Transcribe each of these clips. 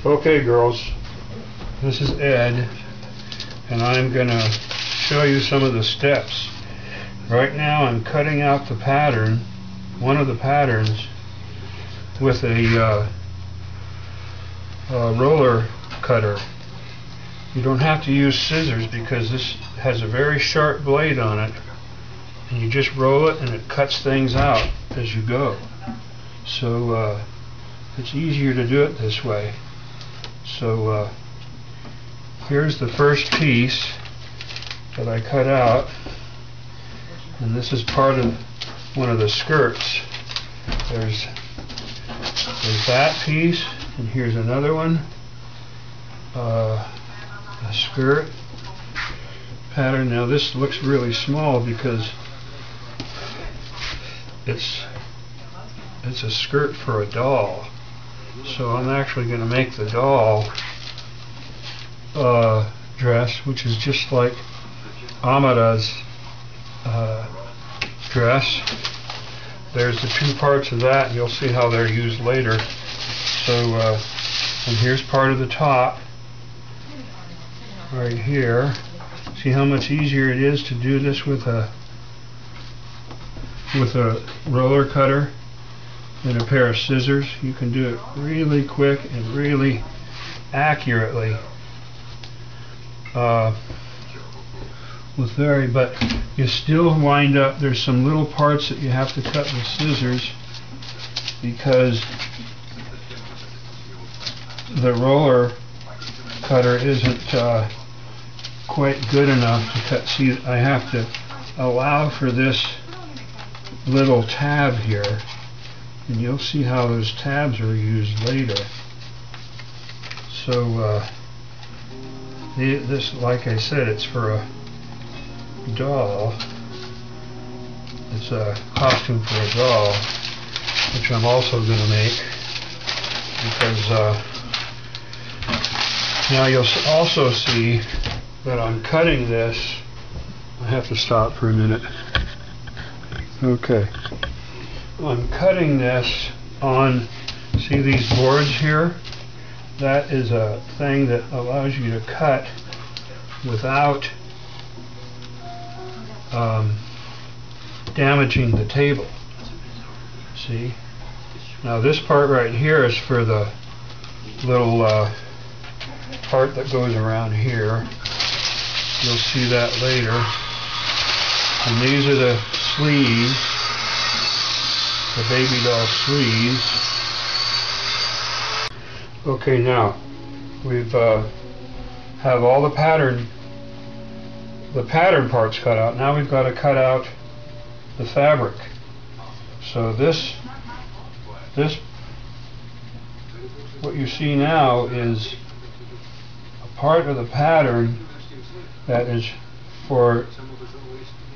Okay, girls, this is Ed, and I'm going to show you some of the steps. Right now I'm cutting out the pattern, one of the patterns, with a roller cutter. You don't have to use scissors because this has a very sharp blade on it, and you just roll it and it cuts things out as you go. So it's easier to do it this way. So here's the first piece that I cut out, and this is part of one of the skirts. There's that piece, and here's another one, a skirt pattern. Now this looks really small because it's a skirt for a doll. So I'm actually going to make the doll dress, which is just like Amada's dress. There's the two parts of that, and you'll see how they're used later. So, and here's part of the top, right here. See how much easier it is to do this with a roller cutter than a pair of scissors. You can do it really quick and really accurately. But you still wind up, there's some little parts that you have to cut with scissors because the roller cutter isn't quite good enough to cut. See, I have to allow for this little tab here, and you'll see how those tabs are used later. So this, like I said, it's for a doll. It's a costume for a doll, which I'm also going to make because now you'll also see that I'm cutting this. I have to stop for a minute. Okay. I'm cutting this on, see these boards here? That is a thing that allows you to cut without damaging the table. See? Now this part right here is for the little part that goes around here. You'll see that later. And these are the sleeves, the baby doll sleeves. Okay, now we've have all the pattern parts cut out. Now we've got to cut out the fabric. So this what you see now is a part of the pattern that is for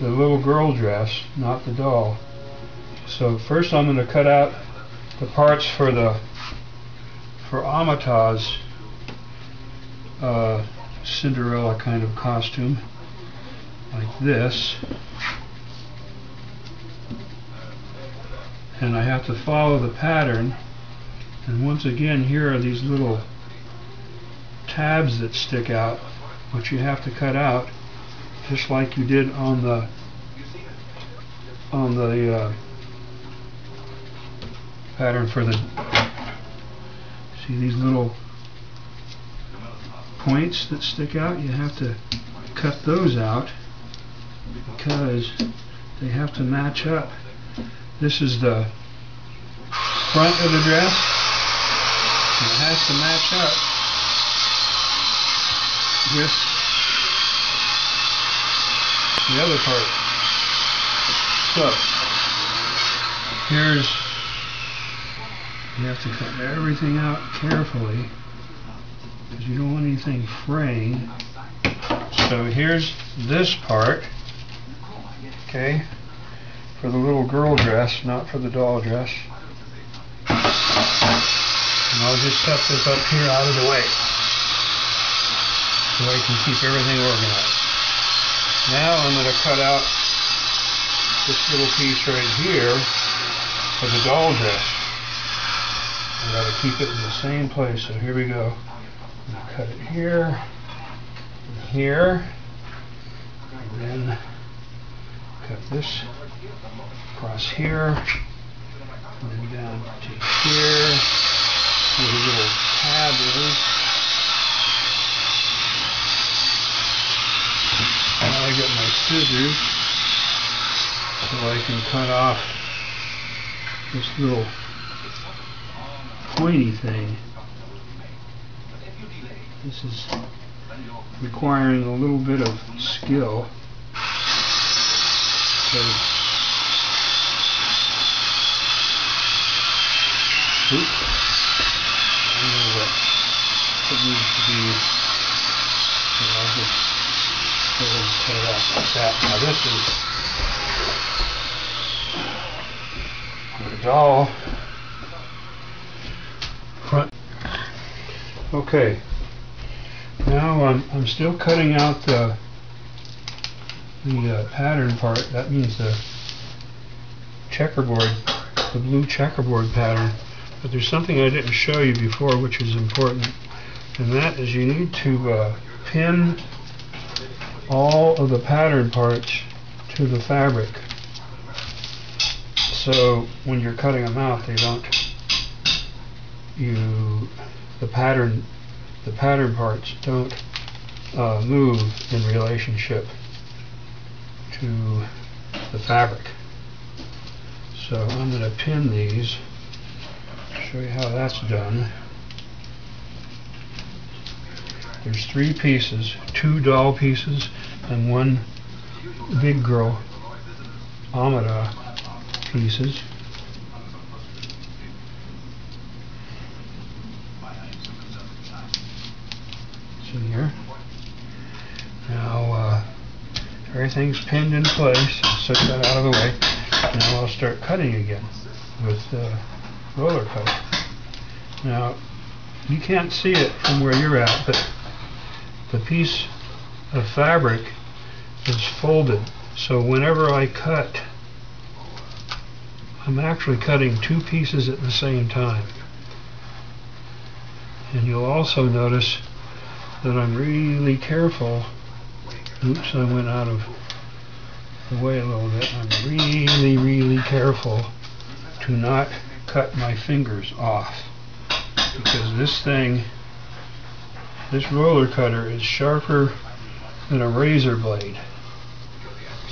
the little girl dress, not the doll. So first I'm going to cut out the parts for Amata's Cinderella kind of costume, like this. And I have to follow the pattern, and once again here are these little tabs that stick out, which you have to cut out just like you did on the pattern for the, see these little points that stick out? You have to cut those out because they have to match up. This is the front of the dress, and it has to match up with the other part. So here's, you have to cut everything out carefully because you don't want anything fraying. So here's this part, okay, for the little girl dress, not for the doll dress. And I'll just set this up here out of the way so I can keep everything organized. Now I'm going to cut out this little piece right here for the doll dress. I gotta keep it in the same place, so here we go. Cut it here, and here, and then cut this across here, and then down to here, where the little tab is. Now I get my scissors, so I can cut off this little pointy thing. This is requiring a little bit of skill. Oops. I know what it needs to be. I'll just go ahead and cut it off like that. Now this is the doll front. Okay. Now I'm still cutting out the pattern part. That means the checkerboard, the blue checkerboard pattern. But there's something I didn't show you before, which is important, and that is you need to pin all of the pattern parts to the fabric. So when you're cutting them out, they don't. The pattern parts don't move in relationship to the fabric. So I'm going to pin these. Show you how that's done. There's 3 pieces, 2 doll pieces and 1 big girl Amida pieces. It's in here. Now everything's pinned in place. Set that out of the way. Now I'll start cutting again with roller cutter. Now you can't see it from where you're at, but the piece of fabric is folded, so whenever I cut, I'm actually cutting 2 pieces at the same time. And you'll also notice that I'm really careful. Oops, I went out of the way a little bit. I'm really careful to not cut my fingers off, because this roller cutter is sharper than a razor blade.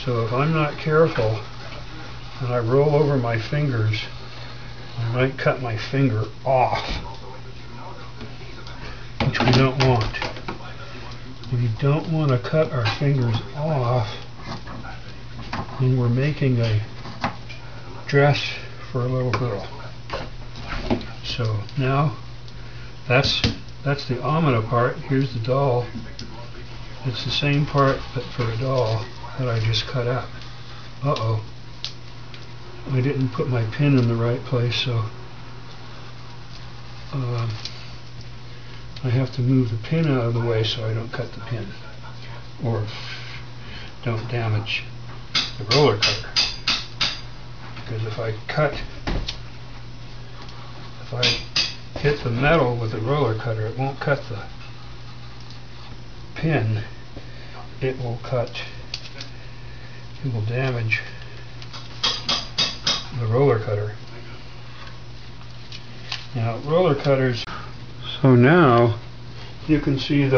So if I'm not careful and I roll over my fingers, I might cut my finger off, which we don't want. We don't want to cut our fingers off when we're making a dress for a little girl. So now that's the Amida part. Here's the doll. It's the same part but for a doll that I just cut out. Uh-oh. I didn't put my pin in the right place, so I have to move the pin out of the way so I don't cut the pin or don't damage the roller cutter. Because if I hit the metal with the roller cutter, it won't cut the pin. It will damage the roller cutter. Now roller cutters, so now you can see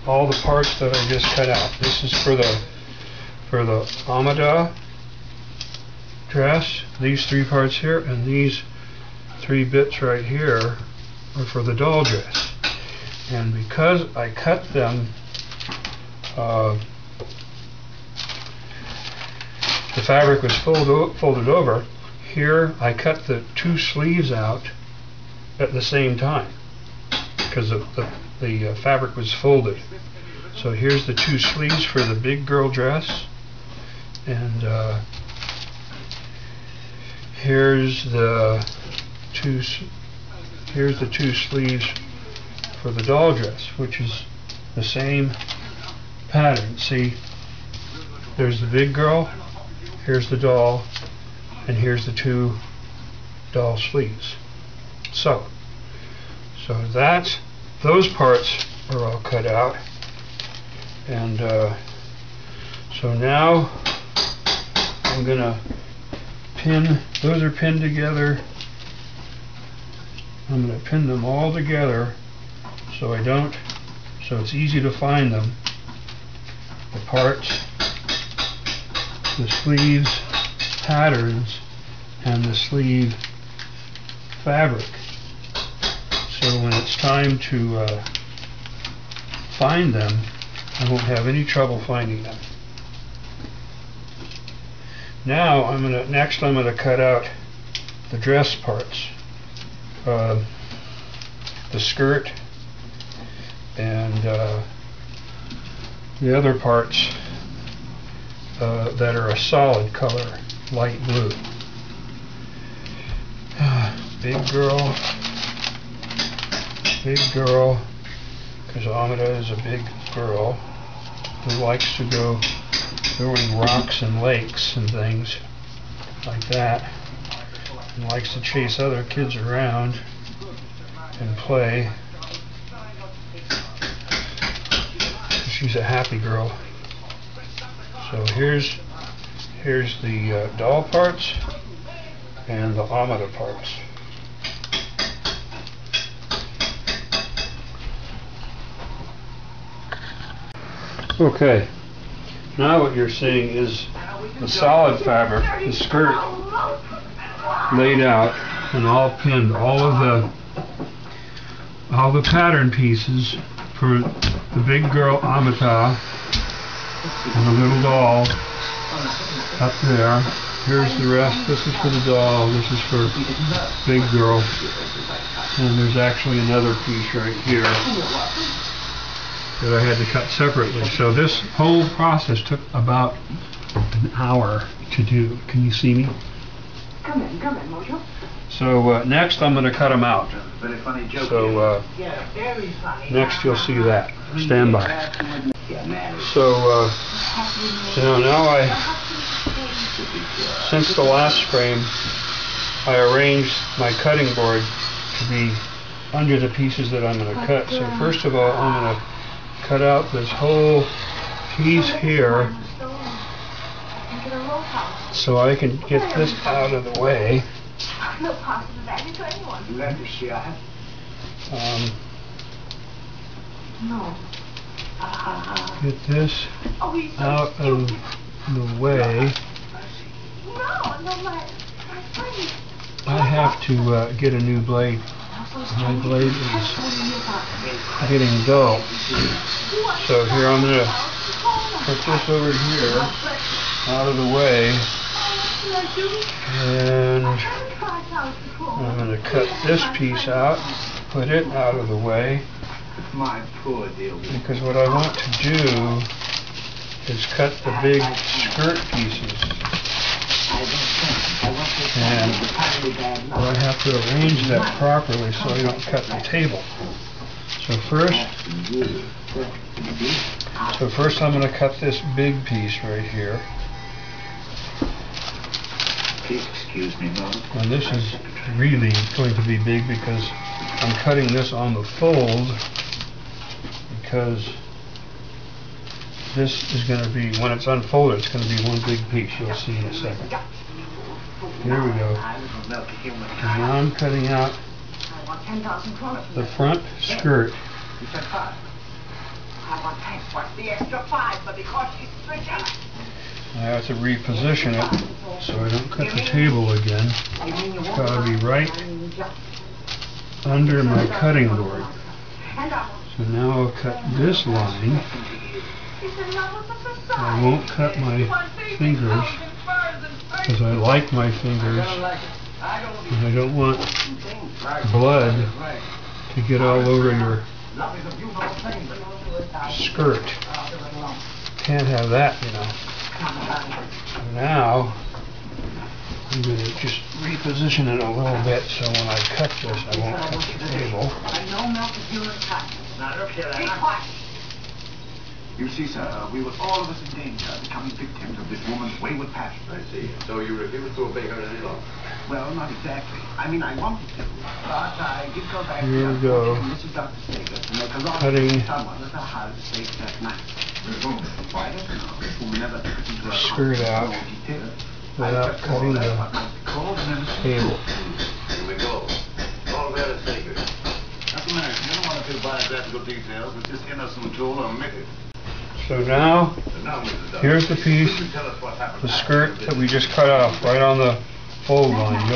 all the parts that I just cut out. This is for the Amida dress, these 3 parts here, and these 3 bits right here are for the doll dress. And because I cut them, the fabric was folded over. Here I cut the 2 sleeves out at the same time because the fabric was folded. So here's the 2 sleeves for the big girl dress, and here's the 2 sleeves for the doll dress, which is the same pattern. See, there's the big girl, here's the doll, and here's the 2 doll sleeves. So So those parts are all cut out. And so now I'm going to pin, those are pinned together. I'm going to pin them all together so it's easy to find them. The parts, the sleeves patterns, and the sleeve fabric. So when it's time to find them, I won't have any trouble finding them. Now next I'm gonna cut out the dress parts, the skirt, and the other parts that are a solid color, light blue. Big girl, because Amida is a big girl who likes to go throwing rocks in lakes and things like that, and likes to chase other kids around and play. She's a happy girl. So here's the doll parts and the Amida parts. Okay, now what you're seeing is the solid fabric, the skirt laid out and all pinned, all the pattern pieces for the big girl Amita and the little doll up there. Here's the rest. This is for the doll, this is for big girl, and there's actually another piece right here that I had to cut separately. So this whole process took about an hour to do. Can you see me? Come in, Mojo. So next I'm going to cut them out. Very funny joke. So next you'll see that. Stand by. So now since the last frame, I arranged my cutting board to be under the pieces that I'm going to cut. So first of all, I'm going to cut out this whole piece here so I can get this out of the way. Get this out of the way. I have to get a new blade. My blade is getting dull. So here I'm going to put this over here out of the way, and I'm going to cut this piece out, put it out of the way, because what I want to do is cut the big skirt pieces. And I have to arrange that properly so I don't cut the table. So first I'm going to cut this big piece right here. Excuse me, Mom. And this is really going to be big because I'm cutting this on the fold, because this is going to be, when it's unfolded, it's going to be one big piece. You'll see in a second. Here we go. And now I'm cutting out the front skirt. I have to reposition it so I don't cut the table again. It's got to be right under my cutting board. So now I'll cut this line. I won't cut my fingers because I like my fingers and I don't want blood to get all over your skirt. Can't have that, you know. So now I'm going to just reposition it a little bit so when I cut this I won't cut the table. You see, sir, we were all of us in danger of becoming victims of this woman's wayward passion. I see. So you refuse to obey her any longer? Well, not exactly. I mean, I wanted to, but I did go back Here to we go. Mrs. Dr. Sager to make a wrong Cutting someone at her house late that night. Why don't you know? Who never took into her skirt out without cutting the cable. Here we go. All very sacred. Nothing matter. You don't want to do biographical details with this innocent tool omitted. So now, And now, Mrs. Dawes, here's the piece, you can tell us what happened the after skirt this. that we just cut off, right on the fold line.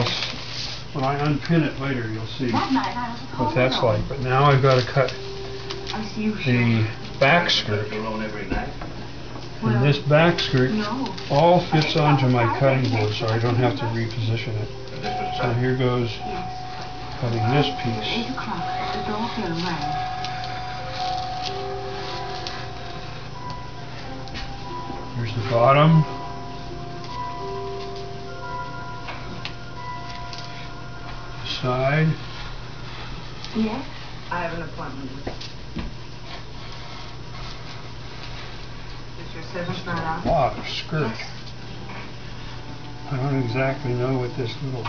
When I unpin it later, you'll see That night I was at home what that's alone. like. But now I've got to cut As usual. the back skirt. Alone every night. And this back skirt No. all fits onto my cutting board, so I don't have to reposition it. And this was So here goes Yes. cutting this 8 piece. o'clock. The doorbell rang. Here's the bottom. Side. Yes? I have an appointment with Is your servant not out? Lot of skirt. Yes. I don't exactly know what this little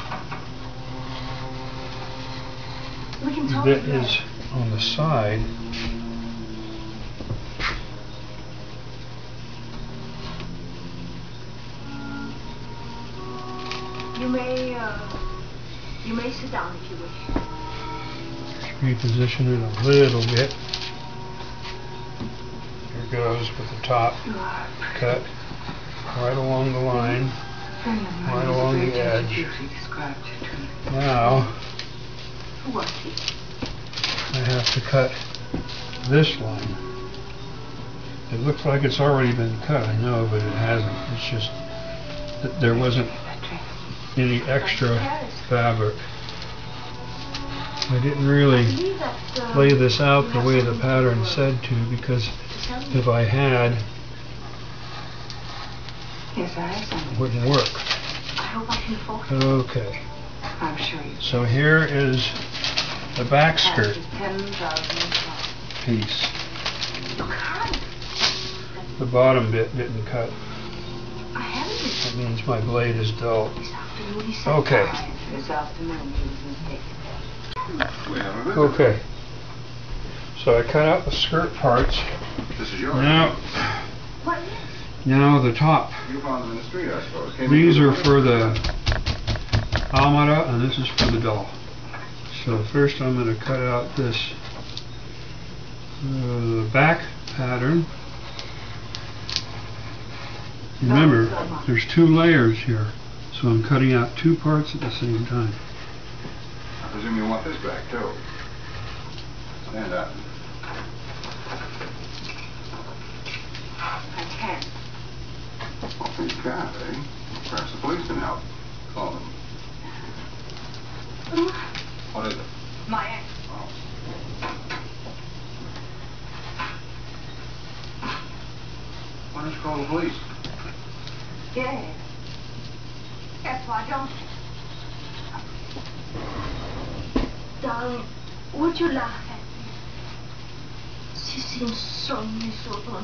We can talk bit later. is on the side. You may sit down if you wish. Reposition it a little bit. Here goes with the top You are cut right along the line. friend of mine. Right was a along great the edge. He described it to me. Now Who was he? I have to cut this line. It looks like it's already been cut, I know, but it hasn't. It's just that there wasn't any extra fabric. I didn't really lay this out the way the pattern said to, because if I had, Yes, I have something. it wouldn't work. I hope I can afford it. Okay, I'm sure you so here is the back skirt 10,000. piece. Look hard. The bottom bit didn't cut. I haven't That means my blade is dull. this afternoon. He said Okay. This afternoon he was mistaken. We have a visit. Okay. So I cut out the skirt parts. This is yours. What is? Now the top. You found them in the street, I suppose. Came These into are for the Almada and this is for the doll. So first I'm going to cut out this back pattern. Remember, there's 2 layers here, so I'm cutting out 2 parts at the same time. I presume you want this back, too. Stand up. I can. Well, you can't, eh? Perhaps the police can help. Call them. What is it? My ex. Oh. Why don't you call the police? Yes. Yes, why don't you? Darling, would you laugh at me? She seems so miserable,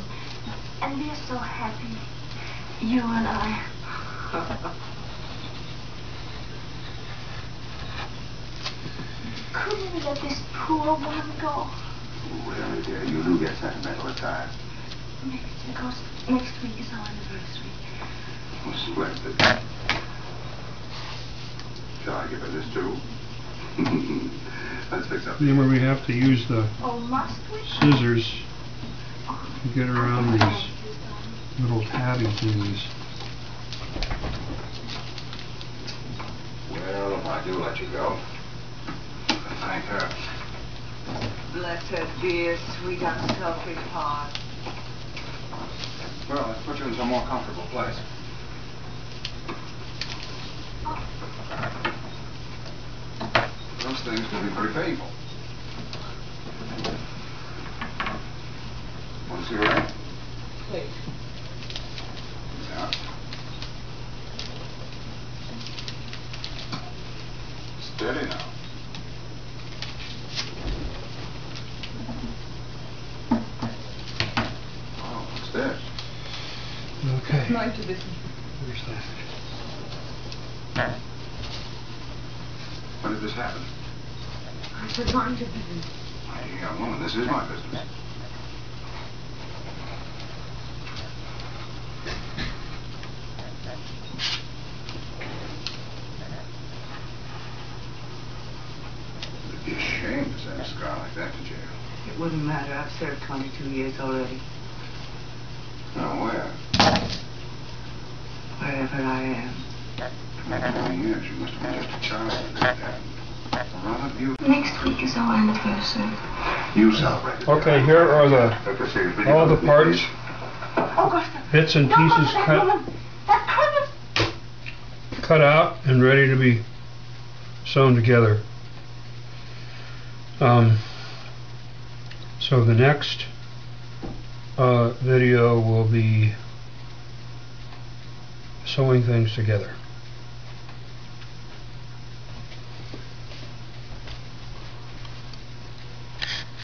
and we're so happy, you and I. Couldn't we let this poor one go? Really, dear, you do get sentimental at times. Because next week is our anniversary. Well, splendid. Shall I give her this, too? Let's fix up the... Remember, we have to use the Oh, must we? scissors to get around these little tabby thingies. Well, if I do let you go, thank her. Bless her dear, sweet, unselfish heart. Well, let's put you in some more comfortable place. Those things can be pretty painful. Want a cigarette? Please. Yeah. Steady now. Oh, 9 to this. Where's that? When did this happen? I said mind your business. My dear young woman, this is my business. It'd be a shame to send a scar like that to jail. It wouldn't matter. I've served 22 years already. Now, where? Wherever I am. 22 years. You must have been just a child when that happened. Rather beautiful. Next week is our anniversary. You celebrate. Okay, here are all the parts, Augusta. bits and Don't go pieces to that cut, woman. That criminal. cut out and ready to be sewn together. So the next video will be sewing things together.